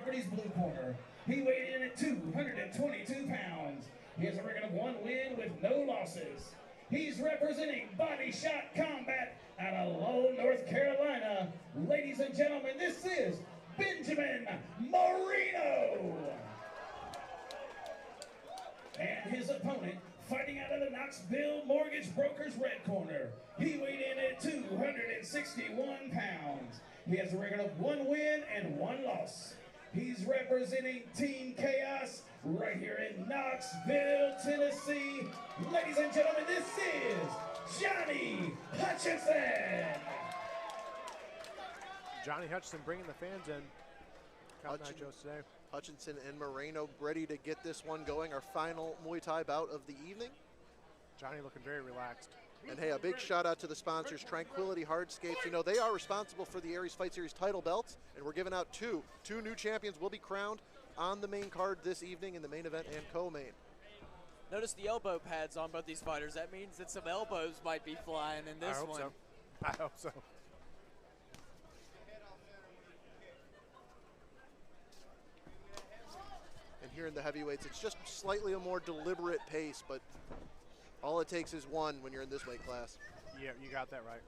Liberty's blue corner. He weighed in at 222 pounds. He has a record of 1 win with no losses. He's representing Body Shot Combat out of Lowell, North Carolina. Ladies and gentlemen, this is Benjamin Moreno. And his opponent, fighting out of the Knoxville Mortgage Brokers red corner. He weighed in at 261 pounds. He has a record of 1 win and 1 loss. He's representing Team Chaos right here in Knoxville, Tennessee. Ladies and gentlemen, this is Johnny Hutchinson. Johnny Hutchinson bringing the fans in. Today. Hutchinson and Moreno ready to get this one going. Our final Muay Thai bout of the evening. Johnny looking very relaxed. And hey, a big shout out to the sponsors, Tranquility Hardscapes. You know, they are responsible for the Aries Fight Series title belts, and we're giving out two. Two new champions will be crowned on the main card this evening in the main event and co-main. Notice the elbow pads on both these fighters. That means that some elbows might be flying in this one. I hope so. And here in the heavyweights, it's just slightly a more deliberate pace, but all it takes is one when you're in this weight class. Yeah, you got that right.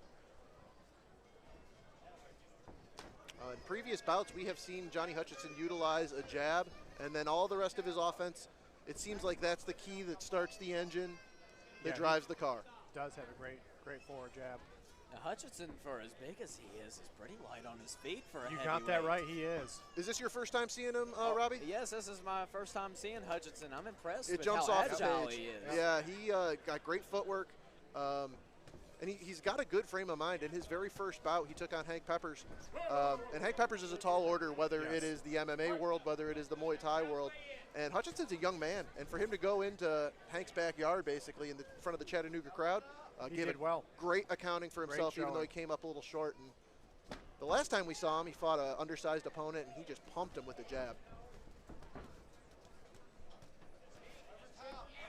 In previous bouts, we have seen Johnny Hutchinson utilize a jab, and then all the rest of his offense, it seems like that's the key that starts the engine, that drives the car. Does have a great forward jab. Now Hutchinson, for as big as he is pretty light on his feet for a heavyweight. You got that right, he is. Is this your first time seeing him, Robbie? Yes, this is my first time seeing Hutchinson. I'm impressed with jumps how off agile the page. he is. Yeah, he got great footwork, and he's got a good frame of mind. In his very first bout, he took on Hank Peppers, and Hank Peppers is a tall order, whether it is the MMA world, whether it is the Muay Thai world. And Hutchinson's a young man, and for him to go into Hank's backyard, basically, in the front of the Chattanooga crowd, he did well. Great accounting for himself, even though he came up a little short. And the last time we saw him, he fought an undersized opponent, and he just pumped him with a jab.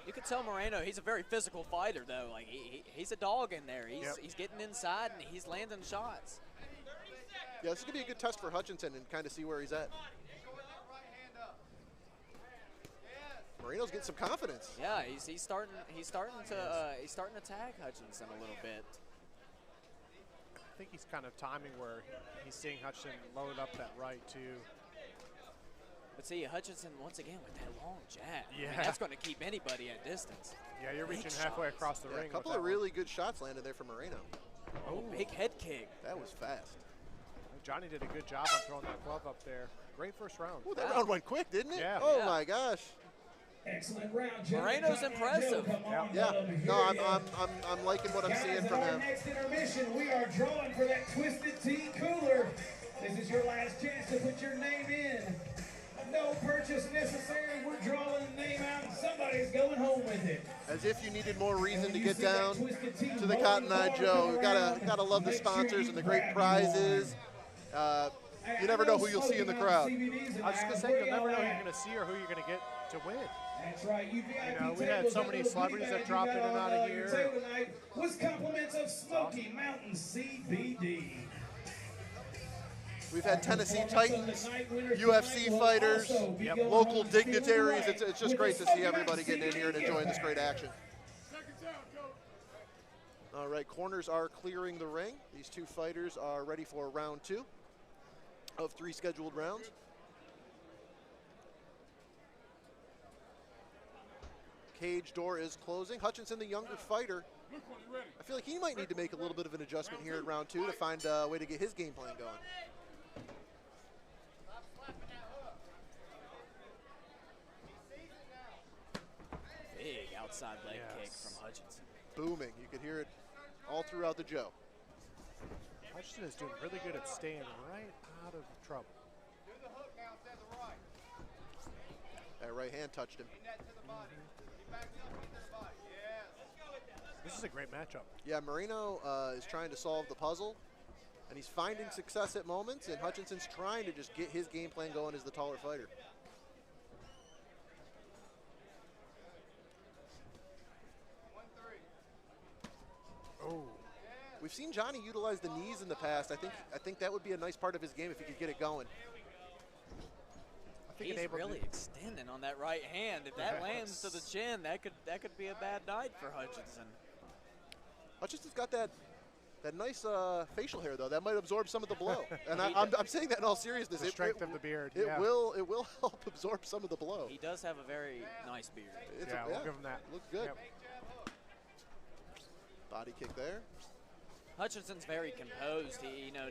You could tell Moreno, he's a very physical fighter, though. Like he's a dog in there. He's getting inside, and he's landing shots. Yeah, this is going to be a good test for Hutchinson and kind of see where he's at. Moreno's getting some confidence. Yeah, he's starting to tag Hutchinson a little bit. I think he's kind of timing where he's seeing Hutchinson load up that right too. But see, Hutchinson once again with that long jab. Yeah, I mean, that's going to keep anybody at distance. Yeah, you're reaching halfway across the ring. A couple of really good shots landed there for Moreno. Oh, big head kick. That was fast. Johnny did a good job on throwing that glove up there. Great first round. Ooh, that round went quick, didn't it? Yeah. Oh my gosh. Excellent round, Moreno's impressive. Yeah. No, I'm liking what I'm seeing from him. Next intermission, we are drawing for that Twisted Tea cooler. This is your last chance to put your name in. No purchase necessary. We're drawing the name out, and somebody's going home with it. As if you needed more reason to get down to the Cotton Eye Joe. You gotta love the sponsors and the great prizes. You never know who you'll see in the crowd. I was just gonna say, you'll never know who you're gonna see or who you're gonna get to win. That's right. You know, we had so many celebrities that dropped in and out of here. With compliments of Smoky Mountain CBD. We've had Tennessee Titans, UFC fighters, local dignitaries. It's just great to see everybody getting in here and enjoying this great action. All right, corners are clearing the ring. These two fighters are ready for round 2 of 3 scheduled rounds. Cage door is closing. Hutchinson, the younger fighter, I feel like he might need to make a little bit of an adjustment here in round 2 to find a way to get his game plan going. Big outside leg kick from Hutchinson. Booming. You could hear it all throughout the Joe. Hutchinson is doing really good at staying right out of trouble. That right hand touched him. This is a great matchup. Yeah, Moreno is trying to solve the puzzle, and he's finding success at moments, and Hutchinson's trying to just get his game plan going as the taller fighter. Oh. We've seen Johnny utilize the knees in the past. I think that would be a nice part of his game if he could get it going. think he's really extending on that right hand. If that lands to the chin, that could be a bad night for Hutchinson. Hutchinson's got that nice facial hair though. That might absorb some of the blow. And I'm saying that in all seriousness. The strength of the beard. It will help absorb some of the blow. He does have a very nice beard. We'll give him that. Looks good. Yep. Body kick there. Hutchinson's very composed.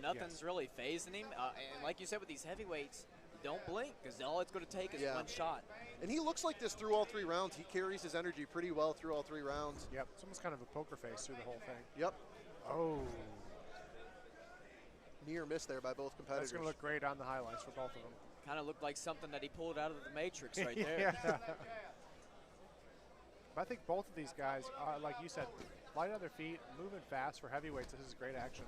Nothing's really phasing him. And like you said, with these heavyweights, don't blink, because all it's going to take is one shot. And he looks like this through all 3 rounds. He carries his energy pretty well through all 3 rounds. Yep, it's almost kind of a poker face through the whole thing. Yep. Oh. Near miss there by both competitors. That's going to look great on the highlights for both of them. Kind of looked like something that he pulled out of the Matrix right there. But I think both of these guys, like you said, light on their feet, moving fast for heavyweights. This is great action.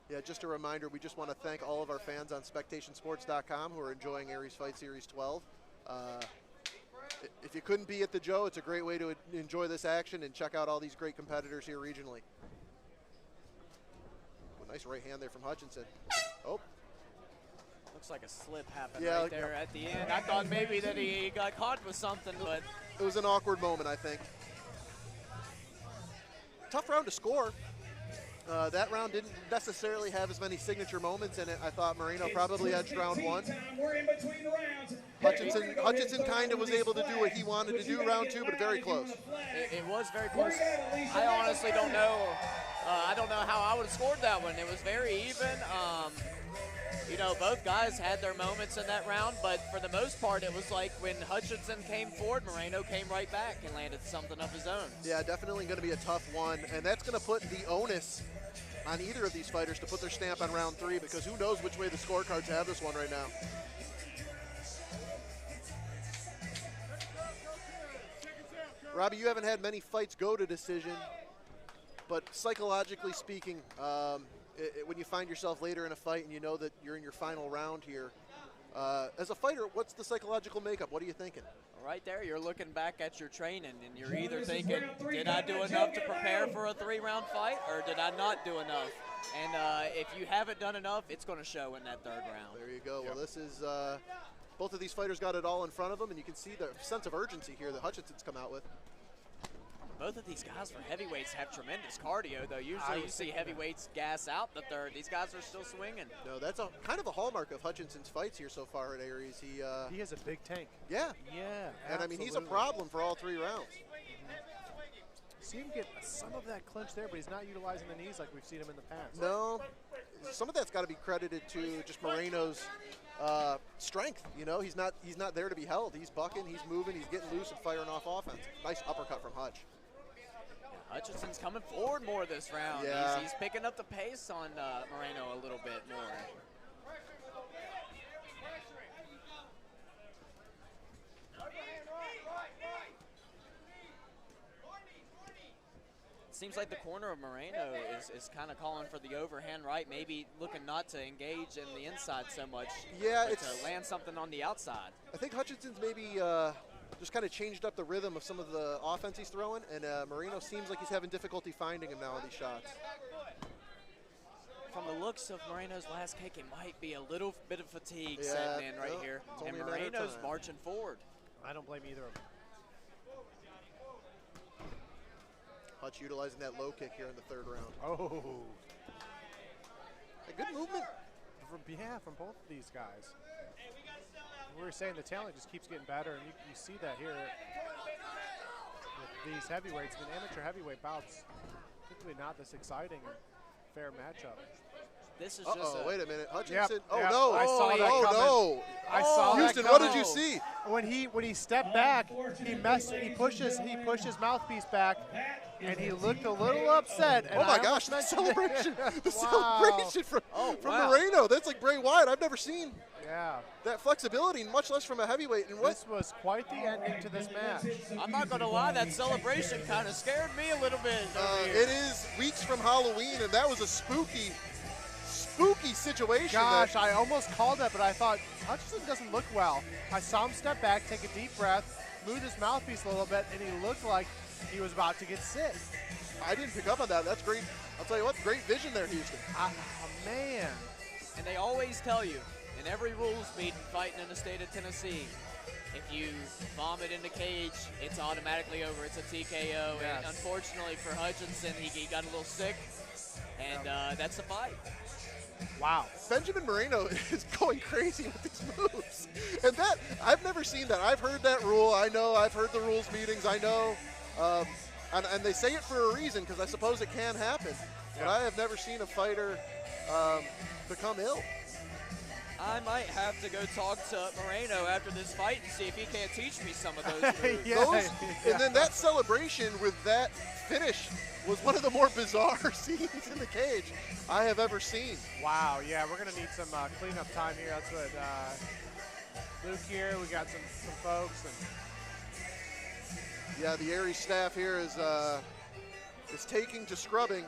Yeah, just a reminder, we just want to thank all of our fans on SpectationSports.com who are enjoying Aries Fight Series 12. If you couldn't be at the Joe, it's a great way to enjoy this action and check out all these great competitors here regionally. A nice right hand there from Hutchinson. Oh. Looks like a slip happened right there at the end. I thought maybe that he got caught with something, but it was an awkward moment, I think. Tough round to score. That round didn't necessarily have as many signature moments in it. I thought Moreno probably edged round 1. Hutchinson kind of was able to do what he wanted to do round 2, but very close. It was very close. I honestly don't know. I don't know how I would have scored that one. It was very even. Both guys had their moments in that round, but for the most part, it was like when Hutchinson came forward, Moreno came right back and landed something of his own. Yeah, definitely going to be a tough one, and that's going to put the onus on either of these fighters to put their stamp on round 3, because who knows which way the scorecards have this one right now. Robbie, you haven't had many fights go to decision, but psychologically speaking, when you find yourself later in a fight and you know that you're in your final round here, as a fighter, what's the psychological makeup? What are you thinking? Right there, you're looking back at your training, and you're either thinking, did I do enough to prepare for a 3-round fight, or did I not do enough? And if you haven't done enough, it's going to show in that 3rd round. There you go. Yep. Well, this is both of these fighters got it all in front of them, and you can see the sense of urgency here that Hutchinson's come out with. Both of these guys for heavyweights have tremendous cardio, though. Usually you see heavyweights gas out the 3rd. These guys are still swinging. No, that's kind of a hallmark of Hutchinson's fights here so far at Aries. He has a big tank. Yeah. Yeah, and absolutely. I mean, he's a problem for all 3 rounds. See him get some of that clinch there, but he's not utilizing the knees like we've seen him in the past. No, some of that's got to be credited to just Moreno's strength. He's not there to be held. He's bucking, he's moving, he's getting loose and firing off offense. Nice uppercut from Hutch. Hutchinson's coming forward more this round. Yeah. He's picking up the pace on Moreno a little bit more. Seems like the corner of Moreno is kind of calling for the overhand right, maybe looking not to engage in the inside so much, but to land something on the outside. I think Hutchinson's maybe just kind of changed up the rhythm of some of the offense he's throwing, and Moreno seems like he's having difficulty finding him now on these shots. From the looks of Moreno's last kick, it might be a little bit of fatigue setting in right here. And Moreno's marching forward. I don't blame either of them. Hutch utilizing that low kick here in the 3rd round. Oh. A good movement. From both of these guys. We were saying the talent just keeps getting better, and you see that here with these heavyweights. The amateur heavyweight bouts, typically not this exciting and fair matchup. This is just wait a minute. Hutchinson. Yep, oh, yep. no. I saw that coming. No. I saw Houston, that what coming. did you see? When he stepped back, he pushed his mouthpiece back, and he looked a little upset. And oh my gosh, the celebration. The celebration from wow. Moreno. That's like Bray Wyatt. I've never seen that flexibility, much less from a heavyweight. And this was quite the ending to this match. I'm not going to lie, that celebration kind of scared me a little bit. It is weeks from Halloween, and that was a spooky situation. Gosh, I almost called it, but I thought Hutchinson doesn't look well. I saw him step back, take a deep breath, move his mouthpiece a little bit, and he looked like he was about to get sick. I didn't pick up on that. That's great. I'll tell you what, great vision there, Houston. Oh, man. And they always tell you, in every rules meeting fighting in the state of Tennessee, if you vomit in the cage, it's automatically over. It's a TKO. Yes. And unfortunately for Hutchinson, he got a little sick, and that's the fight. Wow. Benjamin Moreno is going crazy with these moves. And that, I've never seen that. I've heard that rule. I know, I've heard the rules meetings. I know. And they say it for a reason, because I suppose it can happen. But I have never seen a fighter become ill. I might have to go talk to Moreno after this fight and see if he can't teach me some of those moves. And then that celebration with that finish was one of the more bizarre scenes in the cage I have ever seen. Wow, yeah, we're going to need some cleanup time here. That's what Luke here, we got some folks. And yeah, the Aries staff here is taking to scrubbing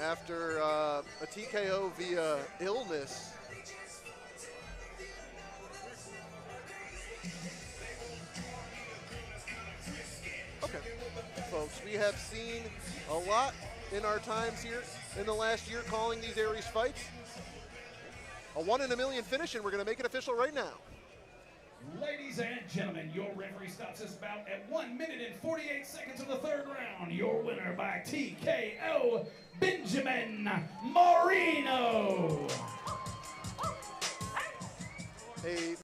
after a TKO via illness. Okay, folks, we have seen a lot in our times here in the last year calling these Aries fights. A 1 in a million finish, and we're going to make it official right now. Ladies and gentlemen, your referee stops this bout at 1 minute and 48 seconds of the third round. Your winner by TKO, Benjamin Moreno. A